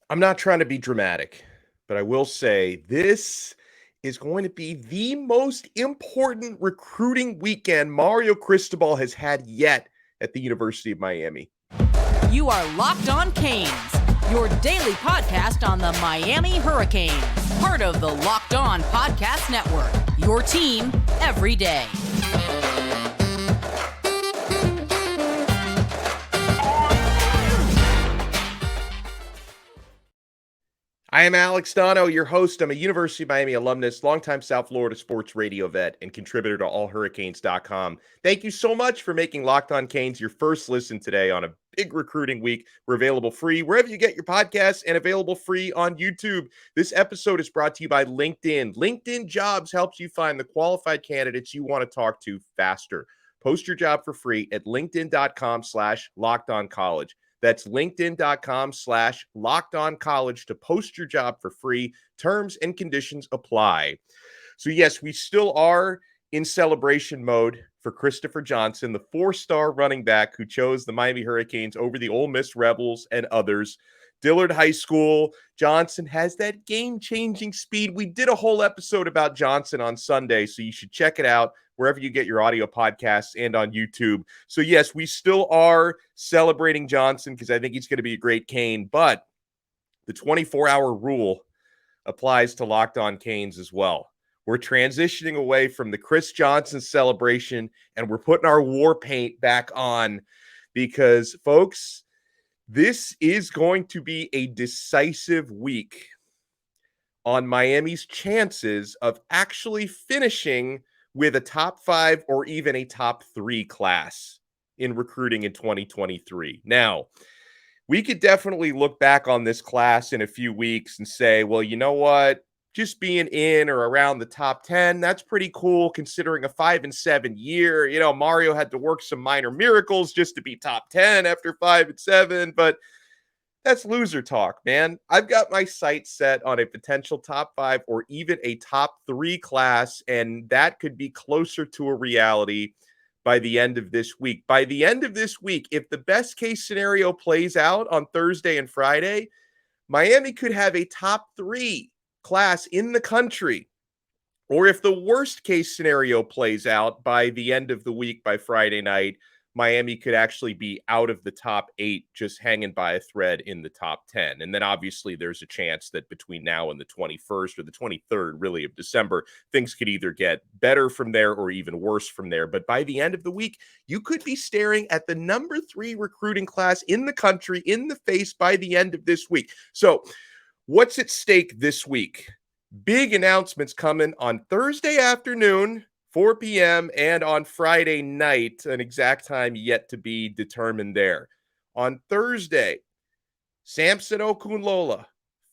I'm not trying to be dramatic, but I will say this is going to be the most important recruiting weekend Mario Cristobal has had yet at the University of Miami. You are Locked On Canes, your daily podcast on the Miami Hurricanes, part of the Locked On Podcast Network, your team every day. I am Alex Donno, your host. I'm a University of Miami alumnus, longtime South Florida sports radio vet, and contributor to allhurricanes.com. Thank you so much for making Locked On Canes your first listen today on a big recruiting week. We're available free wherever you get your podcasts and available free on YouTube. This episode is brought to you by LinkedIn. LinkedIn Jobs helps you find the qualified candidates you want to talk to faster. Post your job for free at linkedin.com/lockedoncollege. That's linkedin.com/lockedoncollege to post your job for free. Terms and conditions apply. So yes, we still are in celebration mode for Christopher Johnson, the four-star running back who chose the Miami Hurricanes over the Ole Miss Rebels and others. Dillard High School. Johnson has that game-changing speed. We did a whole episode about Johnson on Sunday, so you should check it out wherever you get your audio podcasts and on YouTube. So yes, we still are celebrating Johnson because I think he's going to be a great Cane, but the 24-hour rule applies to Locked On Canes as well. We're transitioning away from the Chris Johnson celebration, and we're putting our war paint back on because, folks, this is going to be a decisive week on Miami's chances of actually finishing with a top 5 or even a top 3 class in recruiting in 2023. Now, we could definitely look back on this class in a few weeks and say, well, you know what? Just being in or around the top 10, that's pretty cool considering a 5-7 year. You know, Mario had to work some minor miracles just to be top 10 after 5-7, but that's loser talk, man. I've got my sights set on a potential top 5 or even a top 3 class, and that could be closer to a reality by the end of this week. By the end of this week, if the best case scenario plays out on Thursday and Friday, Miami could have a top 3 class in the country. Or if the worst case scenario plays out by the end of the week, by Friday night, Miami could actually be out of the top 8, just hanging by a thread in the top 10. And then obviously there's a chance that between now and the 21st or the 23rd, really, of December, things could either get better from there or even worse from there. But by the end of the week, you could be staring at the number 3 recruiting class in the country in the face by the end of this week. So what's at stake this week? Big announcements coming on Thursday afternoon, 4 p.m., and on Friday night, an exact time yet to be determined there. On Thursday, Samson Okunlola,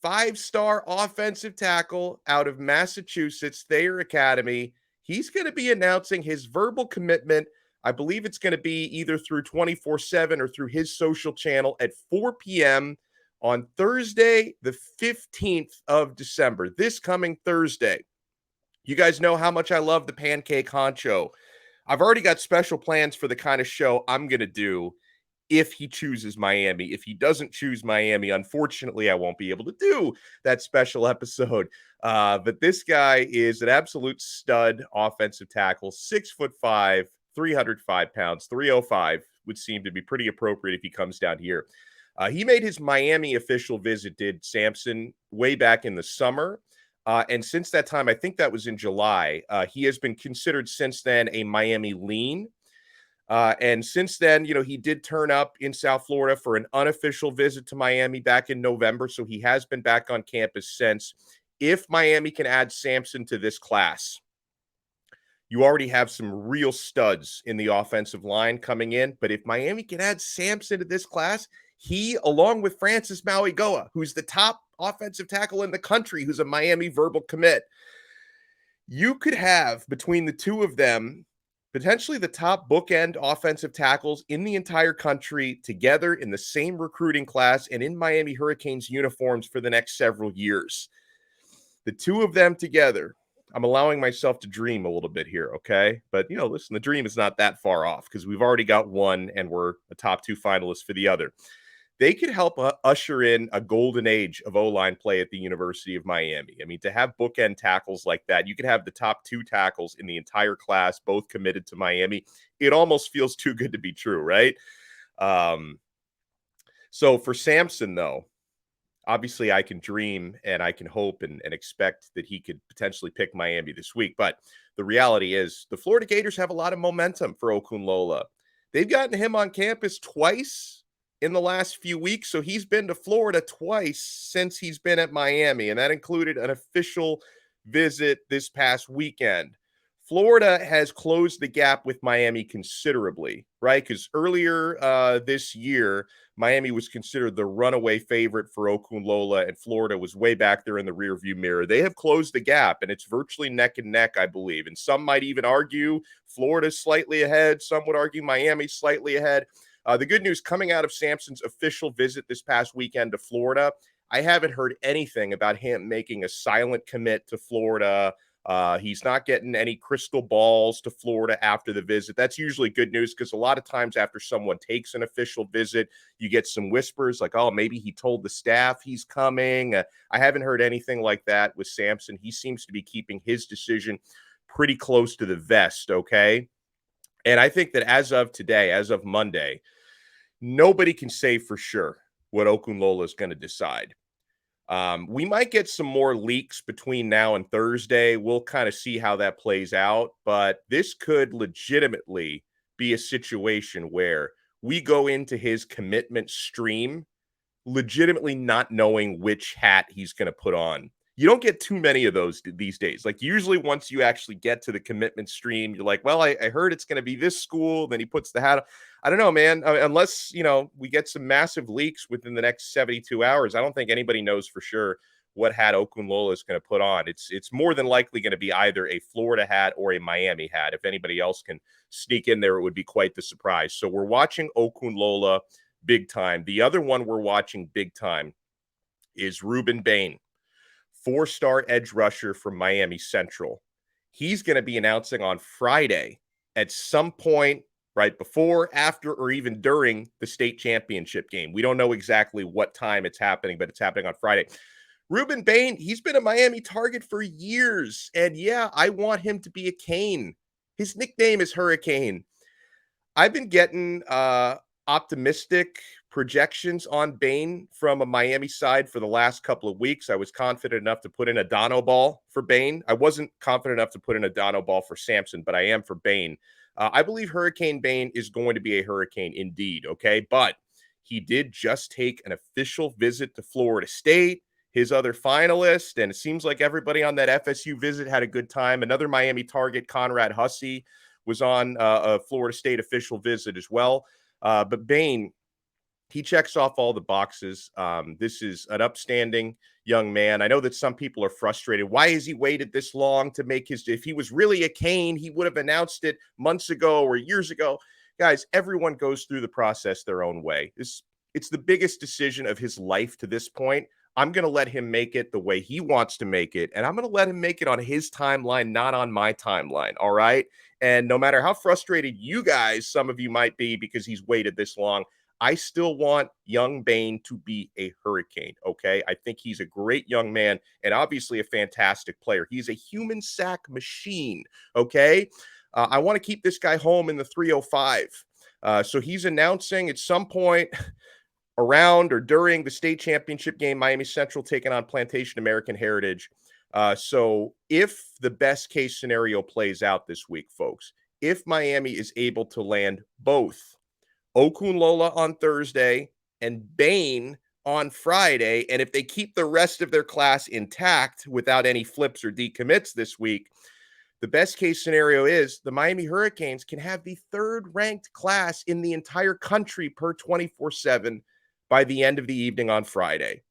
5-star offensive tackle out of Massachusetts, Thayer Academy. He's going to be announcing his verbal commitment. I believe it's going to be either through 24/7 or through his social channel at 4 p.m. on Thursday, the 15th of December, this coming Thursday. You guys know how much I love the Pancake Honcho. I've already got special plans for the kind of show I'm going to do if he chooses Miami. If he doesn't choose Miami, unfortunately, I won't be able to do that special episode. But this guy is an absolute stud offensive tackle, 6'5", 305 pounds, 305 would seem to be pretty appropriate if he comes down here. He made his Miami official visit, did Samson, way back in the summer. And since that time, I think that was in July, he has been considered since then a Miami lean. And since then, you know, he did turn up in South Florida for an unofficial visit to Miami back in November. So he has been back on campus since. If Miami can add Samson to this class, you already have some real studs in the offensive line coming in. But if Miami can add Samson to this class, he, along with Francis Mauigoa, who's the top offensive tackle in the country, who's a Miami verbal commit, you could have between the two of them potentially the top bookend offensive tackles in the entire country together in the same recruiting class and in Miami Hurricanes uniforms for the next several years. The two of them together, I'm allowing myself to dream a little bit here, okay? But, you know, listen, the dream is not that far off because we've already got one and we're a top 2 finalist for the other. they could help usher in a golden age of O-line play at the University of Miami. I mean, to have bookend tackles like that, you could have the top 2 tackles in the entire class, both committed to Miami. It almost feels too good to be true, right? So for Samson, though, obviously I can dream and I can hope and expect that he could potentially pick Miami this week. But the reality is the Florida Gators have a lot of momentum for Okunlola. They've gotten him on campus twice in the last few weeks. So he's been to Florida twice since he's been at Miami, and that included an official visit this past weekend. Florida has closed the gap with Miami considerably, right? Because earlier this year, Miami was considered the runaway favorite for Okunlola, and Florida was way back there in the rearview mirror. They have closed the gap, and it's virtually neck and neck, I believe. And some might even argue Florida's slightly ahead. Some would argue Miami's slightly ahead. The good news coming out of Samson's official visit this past weekend to Florida, I haven't heard anything about him making a silent commit to Florida. He's not getting any crystal balls to Florida after the visit. That's usually good news because a lot of times after someone takes an official visit, you get some whispers like, oh, maybe he told the staff he's coming. I haven't heard anything like that with Samson. He seems to be keeping his decision pretty close to the vest, okay? And I think that as of today, as of Monday, nobody can say for sure what Okunlola is going to decide. We might get some more leaks between now and Thursday. We'll kind of see how that plays out. But this could legitimately be a situation where we go into his commitment stream legitimately not knowing which hat he's going to put on. You don't get too many of those these days. Like usually once you actually get to the commitment stream, you're like, well, I heard it's going to be this school. Then he puts the hat on. I don't know, man. Unless, we get some massive leaks within the next 72 hours, I don't think anybody knows for sure what hat Okunlola is going to put on. It's more than likely going to be either a Florida hat or a Miami hat. If anybody else can sneak in there, it would be quite the surprise. So we're watching Okunlola big time. The other one we're watching big time is Rueben Bain, 4-star edge rusher from Miami Central. He's going to be announcing on Friday at some point right before, after, or even during the state championship game. We don't know exactly what time it's happening, but it's happening on Friday. Rueben Bain, he's been a Miami target for years. And yeah, I want him to be a Cane. His nickname is Hurricane. I've been getting optimistic projections on Bain from a Miami side for the last couple of weeks. I was confident enough to put in a Donno ball for Bain. I wasn't confident enough to put in a Donno ball for Samson, but I am for Bain. I believe Hurricane Bain is going to be a Hurricane indeed, okay? But he did just take an official visit to Florida State, his other finalist, and it seems like everybody on that FSU visit had a good time. Another Miami target, Conrad Hussey, was on a Florida State official visit as well. But Bain, he checks off all the boxes. This is an upstanding young man. I know that some people are frustrated. Why has he waited this long to make his? If he was really a Cane, he would have announced it months ago or years ago. Guys, everyone goes through the process their own way. It's the biggest decision of his life to this point. I'm going to let him make it the way he wants to make it, and I'm going to let him make it on his timeline, not on my timeline, all right? And no matter how frustrated you guys, some of you might be because he's waited this long, I still want young Bain to be a Hurricane, okay? I think he's a great young man and obviously a fantastic player. He's a human sack machine, okay? I want to keep this guy home in the 305. So he's announcing at some point around or during the state championship game, Miami Central taking on Plantation American Heritage. So if the best case scenario plays out this week, folks, if Miami is able to land both Okunlola on Thursday and Bain on Friday, and if they keep the rest of their class intact without any flips or decommits this week, the best case scenario is the Miami Hurricanes can have the third ranked class in the entire country per 24/7 by the end of the evening on Friday.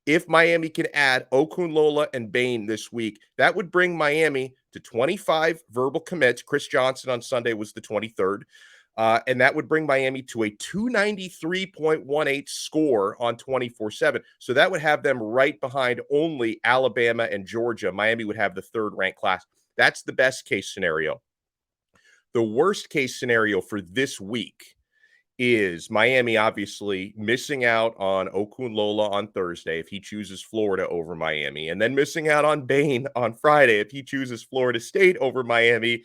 If Miami can add Okunlola and Bain this week, that would bring Miami to 25 verbal commits. Chris Johnson on Sunday was the 23rd. And that would bring Miami to a 293.18 score on 24/7. So that would have them right behind only Alabama and Georgia. Miami would have the third ranked class. That's the best case scenario. The worst case scenario for this week is Miami obviously missing out on Okunlola on Thursday if he chooses Florida over Miami, and then missing out on Bain on Friday if he chooses Florida State over Miami,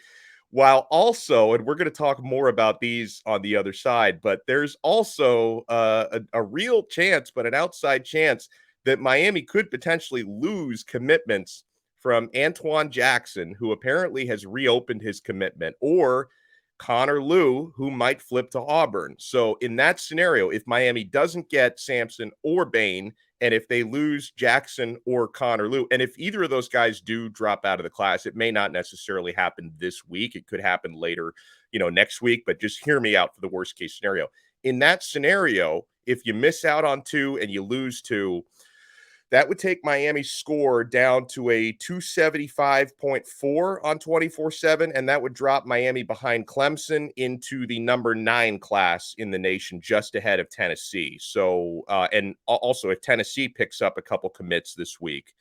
while also, and we're going to talk more about these on the other side, but there's also a real chance, but an outside chance, that Miami could potentially lose commitments from Antoine Jackson, who apparently has reopened his commitment, or Connor Lew, who might flip to Auburn. So in that scenario, if Miami doesn't get Samson or Bain, and if they lose Jackson or Connor Lew, and if either of those guys do drop out of the class, it may not necessarily happen this week. It could happen later, next week, but just hear me out for the worst case scenario. In that scenario, if you miss out on two and you lose two, that would take Miami's score down to a 275.4 on 24/7, and that would drop Miami behind Clemson into the number 9 class in the nation, just ahead of Tennessee. So, and also if Tennessee picks up a couple commits this week,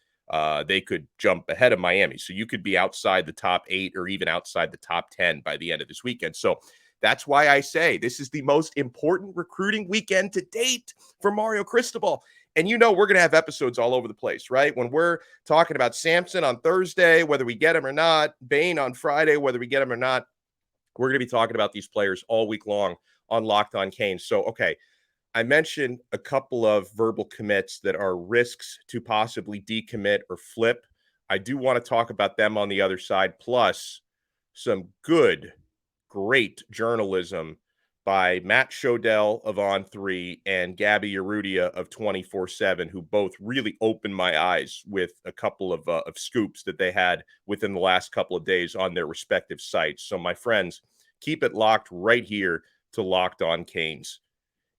they could jump ahead of Miami. So you could be outside the top 8 or even outside the top 10 by the end of this weekend. So that's why I say this is the most important recruiting weekend to date for Mario Cristobal. And we're going to have episodes all over the place, right? When we're talking about Samson on Thursday, whether we get him or not, Bain on Friday, whether we get him or not, we're going to be talking about these players all week long on Locked On Canes. So, okay, I mentioned a couple of verbal commits that are risks to possibly decommit or flip. I do want to talk about them on the other side, plus some great journalism by Matt Shodell of On3 and Gabby Urrutia of 24/7, who both really opened my eyes with a couple of scoops that they had within the last couple of days on their respective sites. So, my friends, keep it locked right here to Locked On Canes.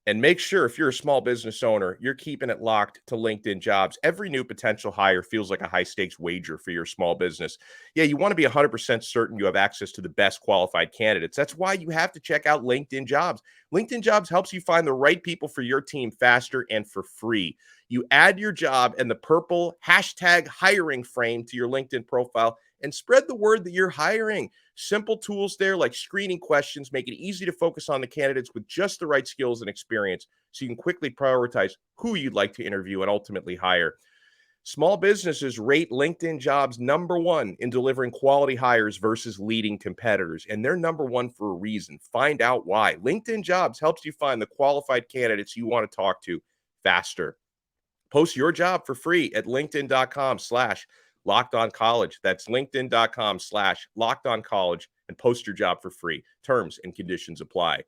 And make sure, if you're a small business owner, you're keeping it locked to LinkedIn Jobs. Every new potential hire feels like a high-stakes wager for your small business. Yeah, you want to be 100% certain you have access to the best qualified candidates. That's why you have to check out LinkedIn Jobs. LinkedIn Jobs helps you find the right people for your team faster and for free. You add your job and the purple #hiring frame to your LinkedIn profile and spread the word that you're hiring. Simple tools there like screening questions make it easy to focus on the candidates with just the right skills and experience so you can quickly prioritize who you'd like to interview and ultimately hire. Small businesses rate LinkedIn Jobs #1 in delivering quality hires versus leading competitors, and they're #1 for a reason. Find out why. LinkedIn Jobs helps you find the qualified candidates you want to talk to faster. Post your job for free at linkedin.com/LockedOnCollege. That's linkedin.com/LockedOnCollege and post your job for free. Terms and conditions apply.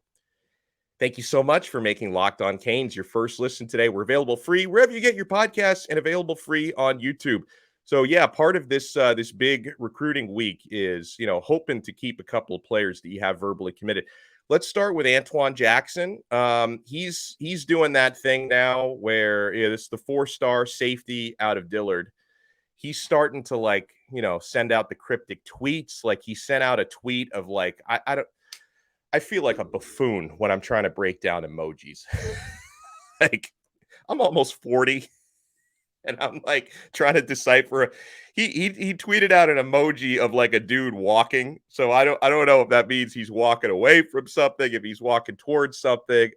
Thank you so much for making Locked On Canes your first listen today. We're available free wherever you get your podcasts and available free on YouTube. So yeah, part of this this big recruiting week is, hoping to keep a couple of players that you have verbally committed. Let's start with Antoine Jackson. He's doing that thing now where this is the 4-star safety out of Dillard. He's starting to send out the cryptic tweets. Like he sent out a tweet of I feel like a buffoon when I'm trying to break down emojis. I'm almost 40 and I'm trying to decipher. He tweeted out an emoji of a dude walking. So I don't know if that means he's walking away from something, if he's walking towards something.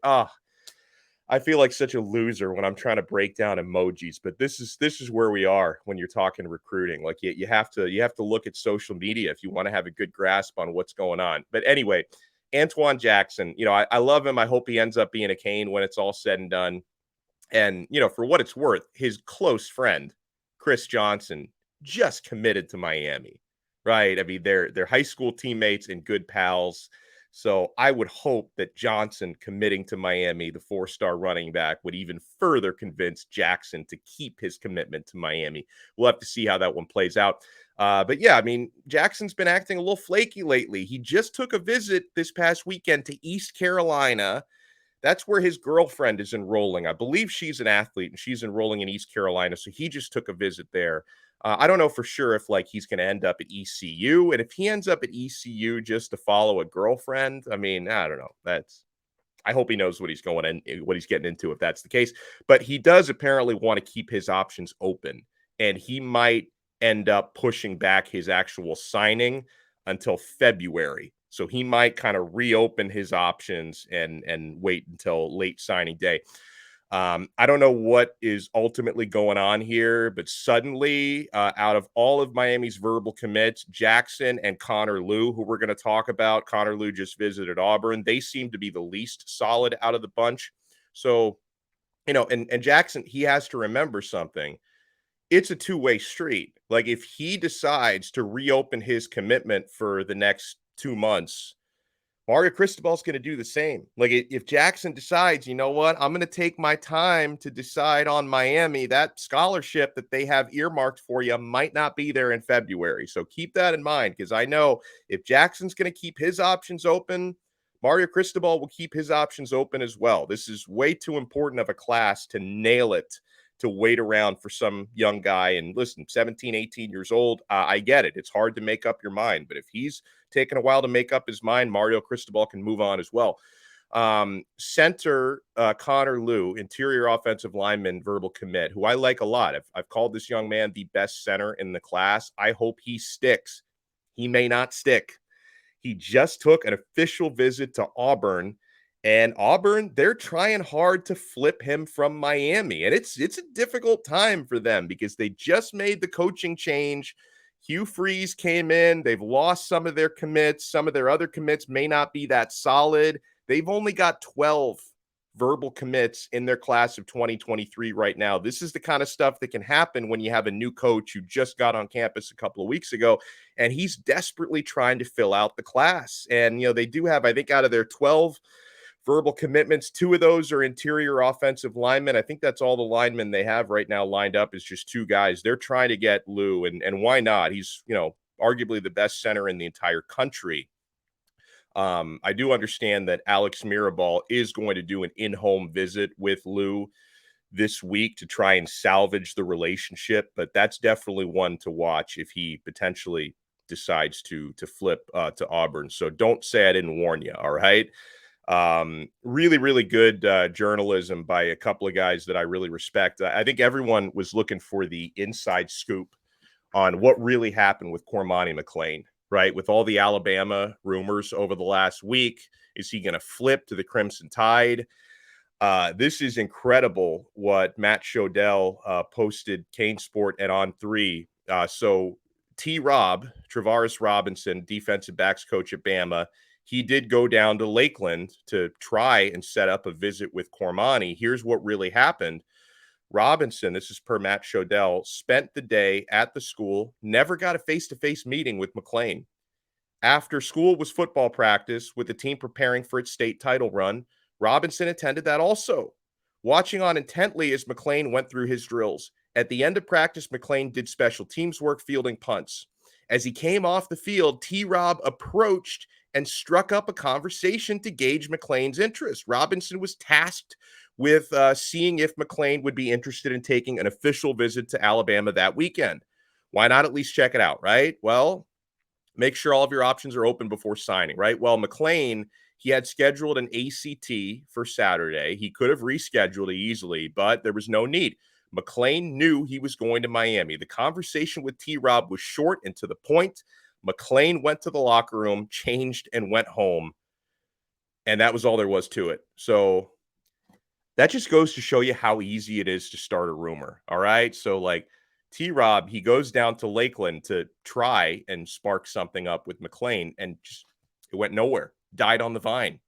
I feel like such a loser when I'm trying to break down emojis, but this is where we are when you're talking recruiting. You have to look at social media if you want to have a good grasp on what's going on. But anyway, Antoine Jackson, I love him. I hope he ends up being a Cane when it's all said and done. And, for what it's worth, his close friend, Chris Johnson, just committed to Miami, right? I mean, they're high school teammates and good pals. So I would hope that Johnson committing to Miami, the 4-star running back, would even further convince Jackson to keep his commitment to Miami. We'll have to see how that one plays out. But yeah, I mean, Jackson's been acting a little flaky lately. He just took a visit this past weekend to East Carolina. That's where his girlfriend is enrolling. I believe she's an athlete and she's enrolling in East Carolina. So he just took a visit there. I don't know for sure if he's going to end up at ECU. And if he ends up at ECU just to follow a girlfriend, I mean, I don't know. I hope he knows what he's getting into if that's the case. But he does apparently want to keep his options open. And he might end up pushing back his actual signing until February So he might kind of reopen his options and wait until late signing day. I don't know what is ultimately going on here, but suddenly, out of all of Miami's verbal commits, Jackson and Connor Lew, who we're going to talk about, Connor Lew just visited Auburn. They seem to be the least solid out of the bunch. So, and Jackson, he has to remember something. It's a two-way street. Like if he decides to reopen his commitment for the next 2 months, Mario Cristobal's going to do the same. Like if Jackson decides, you know what, I'm going to take my time to decide on Miami, that scholarship that they have earmarked for you might not be there in February. So keep that in mind, because I know if Jackson's going to keep his options open, Mario Cristobal will keep his options open as well. This is way too important of a class to nail it, to wait around for some young guy. And listen, 17, 18 years old, I get it. It's hard to make up your mind. But if he's taken a while to make up his mind, Mario Cristobal can move on as well. Center Connor Lew, interior offensive lineman, verbal commit, who I like a lot. I've called this young man the best center in the class. I hope he sticks. He may not stick. He just took an official visit to Auburn. And Auburn, they're trying hard to flip him from Miami. And it's a difficult time for them because they just made the coaching change. Hugh Freeze came in. They've lost some of their commits. Some of their other commits may not be that solid. They've only got 12 verbal commits in their class of 2023 right now. This is the kind of stuff that can happen when you have a new coach who just got on campus a couple of weeks ago, and he's desperately trying to fill out the class. And, they do have, I think, out of their 12 verbal commitments, 2 of those are interior offensive linemen. I think that's all the linemen they have right now lined up is just 2 guys. They're trying to get Lew, and why not? He's, arguably the best center in the entire country. I do understand that Alex Mirabal is going to do an in-home visit with Lew this week to try and salvage the relationship, but that's definitely one to watch if he potentially decides to flip to Auburn. So don't say I didn't warn you, all right? Really, really good journalism by a couple of guys that I really respect. I think everyone was looking for the inside scoop on what really happened with Cormani McClain, right? With all the Alabama rumors over the last week, is he going to flip to the Crimson Tide? This is incredible what Matt Shodell posted, Kane Sport and On3. So T-Rob, Travaris Robinson, defensive backs coach at Bama, he did go down to Lakeland to try and set up a visit with Cormani. Here's what really happened. Robinson, this is per Matt Shodell, spent the day at the school, never got a face-to-face meeting with McClain. After school was football practice with the team preparing for its state title run, Robinson attended that also, watching on intently as McClain went through his drills. At the end of practice, McClain did special teams work fielding punts. As he came off the field, T-Rob approached and struck up a conversation to gauge McClain's interest. Robinson was tasked with seeing if McClain would be interested in taking an official visit to Alabama that weekend. Why not at least check it out, right? Well, make sure all of your options are open before signing, right? Well, McClain, he had scheduled an ACT for Saturday. He could have rescheduled it easily, but there was no need. McClain knew he was going to Miami. The conversation with T-Rob was short and to the point. McClain went to the locker room, changed, and went home. And that was all there was to it. So that just goes to show you how easy it is to start a rumor. All right. So like T-Rob, he goes down to Lakeland to try and spark something up with McClain, and just it went nowhere, died on the vine.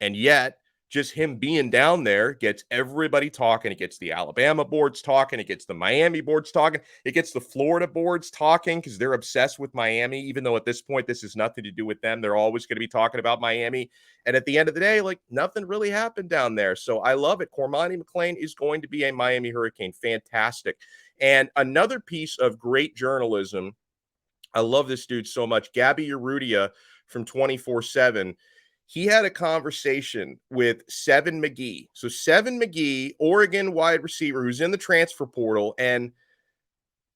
And yet just him being down there gets everybody talking. It gets the Alabama boards talking. It gets the Miami boards talking. It gets the Florida boards talking because they're obsessed with Miami, even though at this point, this has nothing to do with them. They're always going to be talking about Miami. And at the end of the day, like nothing really happened down there. So I love it. Cormani McClain is going to be a Miami Hurricane. Fantastic. And another piece of great journalism. I love this dude so much. Gabby Urrutia from 24/7. He had a conversation with Seven McGee. So Seven McGee, Oregon wide receiver who's in the transfer portal. And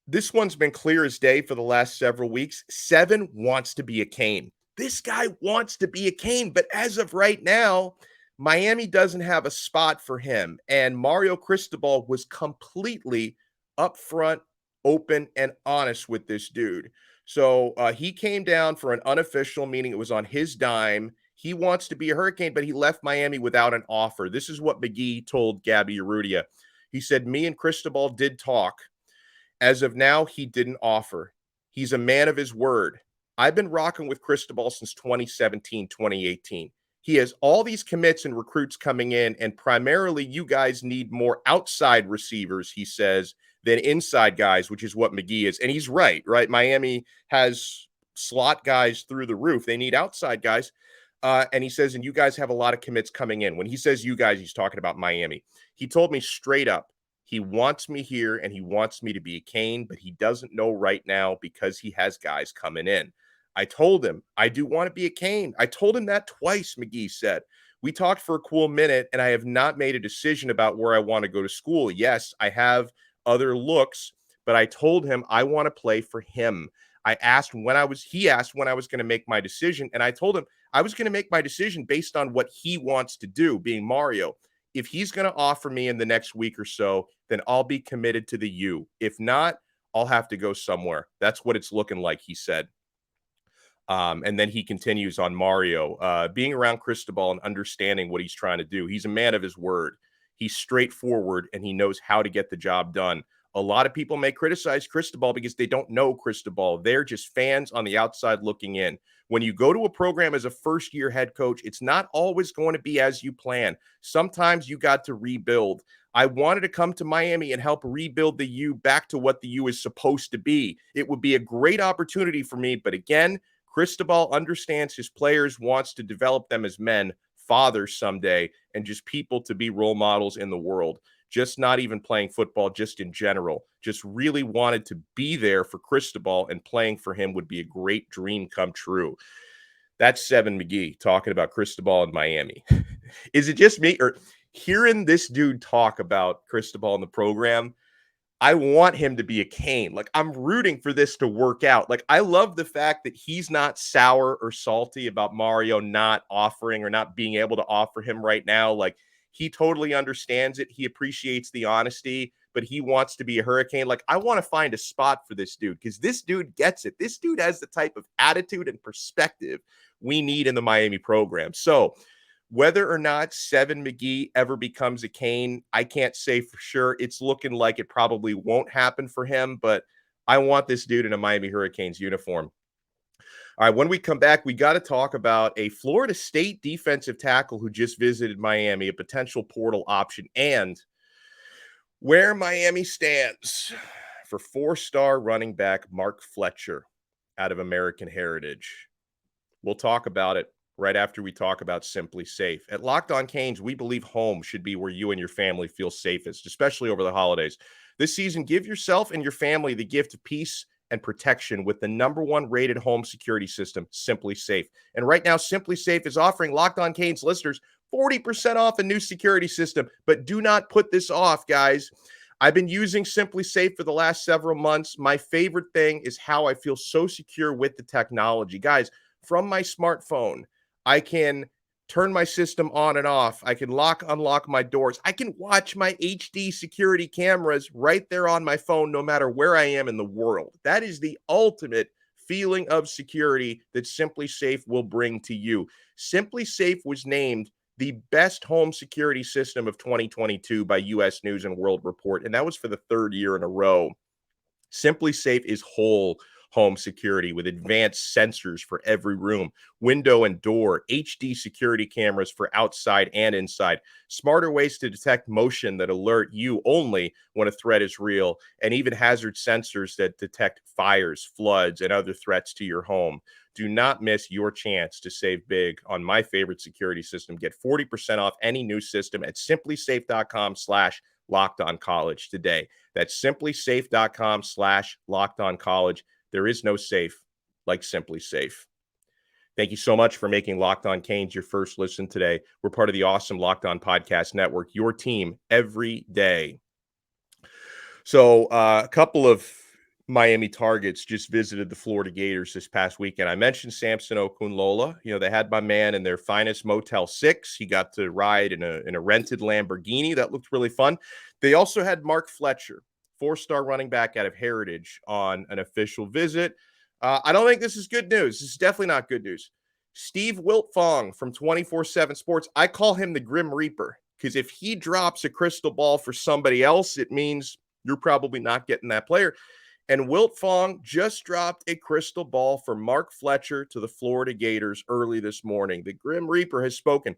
this one's been clear as day for the last several weeks. Seven wants to be a Cane. This guy wants to be a Cane. But as of right now, Miami doesn't have a spot for him. And Mario Cristobal was completely upfront, open and honest with this dude. So he came down for an unofficial, meaning it was on his dime. He wants to be a Hurricane, but he left Miami without an offer. This is what McGee told Gabby Urrutia. He said, me and Cristobal did talk. As of now, he didn't offer. He's a man of his word. I've been rocking with Cristobal since 2017, 2018. He has all these commits and recruits coming in, and primarily you guys need more outside receivers, he says, than inside guys, which is what McGee is. And he's right? Miami has slot guys through the roof. They need outside guys. And he says, and you guys have a lot of commits coming in. When he says you guys, he's talking about Miami. He told me straight up, he wants me here and he wants me to be a Cane, but he doesn't know right now because he has guys coming in. I told him, I do want to be a Cane. I told him that twice, McGee said. We talked for a cool minute, and I have not made a decision about where I want to go to school. Yes, I have other looks, but I told him I want to play for him. He asked when I was going to make my decision, and I told him I was going to make my decision based on what he wants to do, being Mario. If he's going to offer me in the next week or so, then I'll be committed to the U. If not, I'll have to go somewhere. That's what it's looking like, he said. And then he continues on Mario, being around Cristobal and understanding what he's trying to do. He's a man of his word. He's straightforward, and he knows how to get the job done. A lot of people may criticize Cristobal because they don't know Cristobal. They're just fans on the outside looking in. When you go to a program as a first-year head coach, it's not always going to be as you plan. Sometimes you got to rebuild. I wanted to come to Miami and help rebuild the U back to what the U is supposed to be. It would be a great opportunity for me, but again, Cristobal understands his players, wants to develop them as men, fathers someday, and just people to be role models in the world. Just not even playing football, just in general. Just really wanted to be there for Cristobal, and playing for him would be a great dream come true. That's Seven McGee talking about Cristobal in Miami. Is it just me, or hearing this dude talk about Cristobal in the program? I want him to be a Cane. Like, I'm rooting for this to work out. Like, I love the fact that he's not sour or salty about Mario not offering or not being able to offer him right now. Like, he totally understands it. He appreciates the honesty, but he wants to be a Hurricane. Like, I want to find a spot for this dude because this dude gets it. This dude has the type of attitude and perspective we need in the Miami program. So, whether or not Seven McGee ever becomes a Cane, I can't say for sure. It's looking like it probably won't happen for him, but I want this dude in a Miami Hurricanes uniform. All right, when we come back, we got to talk about a Florida State defensive tackle who just visited Miami, a potential portal option, and where Miami stands for four-star running back Mark Fletcher out of American Heritage. We'll talk about it right after we talk about Simply Safe. At Locked On Canes, we believe home should be where you and your family feel safest, especially over the holidays. This season, give yourself and your family the gift of peace and protection with the #1 rated home security system, Simply Safe. And right now, Simply Safe is offering Locked On Canes listeners 40% off a new security system. But do not put this off, guys. I've been using Simply Safe for the last several months. My favorite thing is how I feel so secure with the technology. Guys, from my smartphone, I can turn my system on and off. I can unlock my doors. I can watch my HD security cameras right there on my phone, no matter where I am in the world. That is the ultimate feeling of security that Simply Safe will bring to you. Simply Safe was named the best home security system of 2022 by U.S. News and World Report, and that was for the third year in a row. Simply Safe is whole home security with advanced sensors for every room, window and door, HD security cameras for outside and inside, smarter ways to detect motion that alert you only when a threat is real, and even hazard sensors that detect fires, floods, and other threats to your home. Do not miss your chance to save big on my favorite security system. Get 40% off any new system at simplysafe.com/LockedOnCollege today. That's simplysafe.com/LockedOnCollege. There is no safe like Simply Safe. Thank you so much for making Locked On Canes your first listen today. We're part of the awesome Locked On Podcast Network, your team every day. So a couple of Miami targets just visited the Florida Gators this past weekend. I mentioned Samson Okunlola. You know, they had my man in their finest Motel 6. He got to ride in a rented Lamborghini. That looked really fun. They also had Mark Fletcher, 4-star running back out of Heritage, on an official visit. I don't think this is good news. This is definitely not good news. Steve Wiltfong from 24/7 Sports, I call him the Grim Reaper, because if he drops a crystal ball for somebody else, it means you're probably not getting that player. And Wiltfong just dropped a crystal ball for Mark Fletcher to the Florida Gators early this morning. The Grim Reaper has spoken.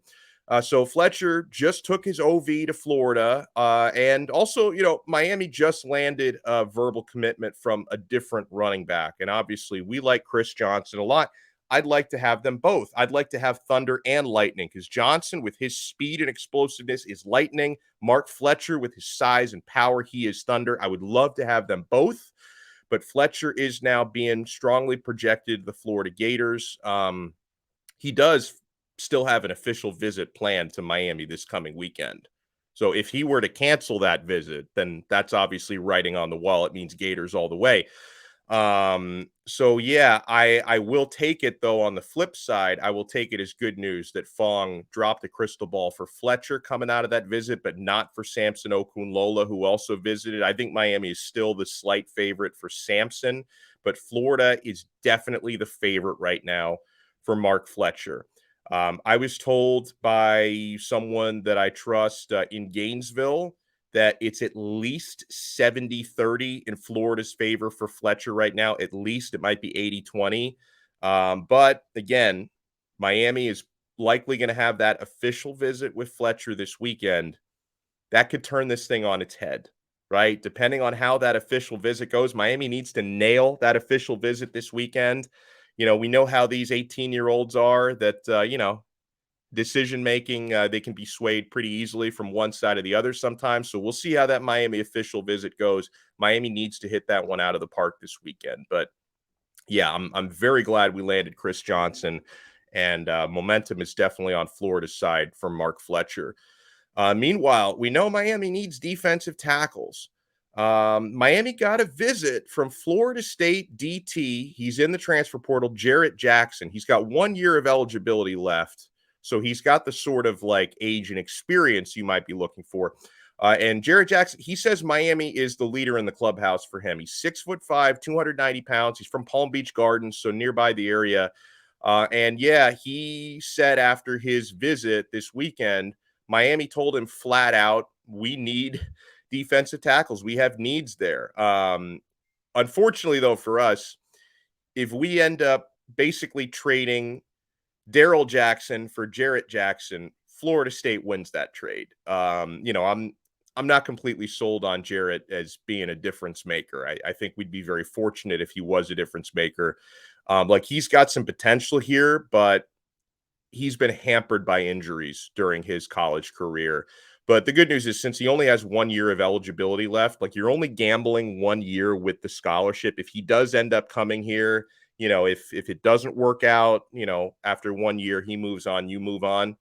So Fletcher just took his OV to Florida. And also, Miami just landed a verbal commitment from a different running back. And obviously, we like Chris Johnson a lot. I'd like to have them both. I'd like to have Thunder and Lightning, because Johnson, with his speed and explosiveness, is Lightning. Mark Fletcher, with his size and power, he is Thunder. I would love to have them both. But Fletcher is now being strongly projected to the Florida Gators. He does still have an official visit planned to Miami this coming weekend. So if he were to cancel that visit, then that's obviously writing on the wall. It means Gators all the way. So yeah, I will take it, though. On the flip side, I will take it as good news that Fong dropped a crystal ball for Fletcher coming out of that visit, but not for Samson Okunlola, who also visited. I think Miami is still the slight favorite for Samson, but Florida is definitely the favorite right now for Mark Fletcher. I was told by someone that I trust in Gainesville that it's at least 70-30 in Florida's favor for Fletcher right now. At least it might be 80-20. But again, Miami is likely going to have that official visit with Fletcher this weekend. That could turn this thing on its head, right? Depending on how that official visit goes, Miami needs to nail that official visit this weekend. We know how these 18-year-olds are, that, decision-making, they can be swayed pretty easily from one side or the other sometimes. So we'll see how that Miami official visit goes. Miami needs to hit that one out of the park this weekend. But yeah, I'm very glad we landed Chris Johnson, and momentum is definitely on Florida's side for Mark Fletcher. Meanwhile, we know Miami needs defensive tackles. Miami got a visit from Florida State DT. He's in the transfer portal, Jarrett Jackson. He's got 1 year of eligibility left. So he's got the sort of like age and experience you might be looking for. And Jarrett Jackson, he says Miami is the leader in the clubhouse for him. He's 6'5", 290 pounds. He's from Palm Beach Gardens, so nearby the area. And yeah, he said after his visit this weekend, Miami told him flat out, we need defensive tackles. We have needs there. Unfortunately, though, for us, if we end up basically trading Daryl Jackson for Jarrett Jackson, Florida State wins that trade. I'm not completely sold on Jarrett as being a difference maker. I think we'd be very fortunate if he was a difference maker. He's got some potential here, but he's been hampered by injuries during his college career. But the good news is, since he only has 1 year of eligibility left, you're only gambling 1 year with the scholarship. If he does end up coming here, if it doesn't work out, after 1 year, he moves on, you move on.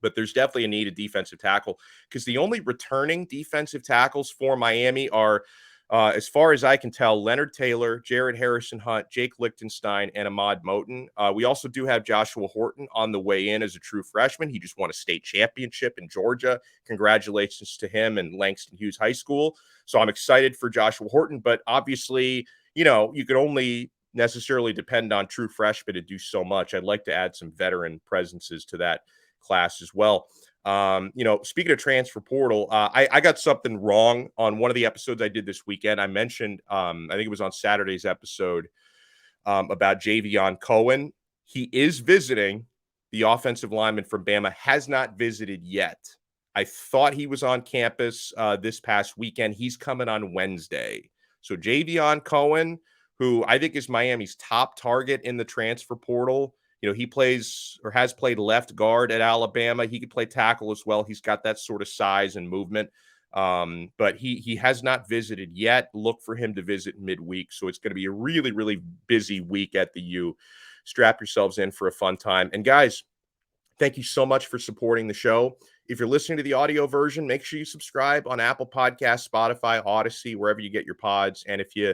But there's definitely a need of defensive tackle, because the only returning defensive tackles for Miami are, as far as I can tell, Leonard Taylor, Jared Harrison Hunt, Jake Lichtenstein, and Ahmad Moten. We also do have Joshua Horton on the way in as a true freshman. He just won a state championship in Georgia. Congratulations to him and Langston Hughes High School. So I'm excited for Joshua Horton, but obviously, you could only necessarily depend on true freshmen to do so much. I'd like to add some veteran presences to that class as well. Speaking of transfer portal, I got something wrong on one of the episodes I did this weekend. I mentioned, I think it was on Saturday's episode, about Javion Cohen. He is visiting. The offensive lineman from Bama has not visited yet. I thought he was on campus this past weekend. He's coming on Wednesday. So Javion Cohen, who I think is Miami's top target in the transfer portal. He plays or has played left guard at Alabama. He could play tackle as well. He's got that sort of size and movement. But he has not visited yet. Look for him to visit midweek. So it's going to be a really, really busy week at the U. Strap yourselves in for a fun time. And guys, thank you so much for supporting the show. If you're listening to the audio version, make sure you subscribe on Apple Podcasts, Spotify, Odyssey, wherever you get your pods. And if you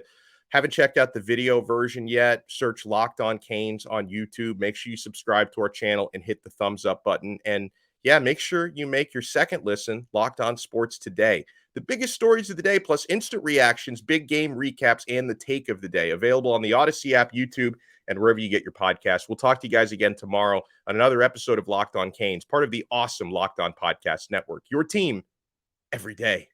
haven't checked out the video version yet, search Locked On Canes on YouTube. Make sure you subscribe to our channel and hit the thumbs up button. And yeah, make sure you make your second listen Locked On Sports today. the biggest stories of the day, plus instant reactions, big game recaps, and the take of the day. Available on the Odyssey app, YouTube, and wherever you get your podcasts. We'll talk to you guys again tomorrow on another episode of Locked On Canes, part of the awesome Locked On Podcast Network. Your team every day.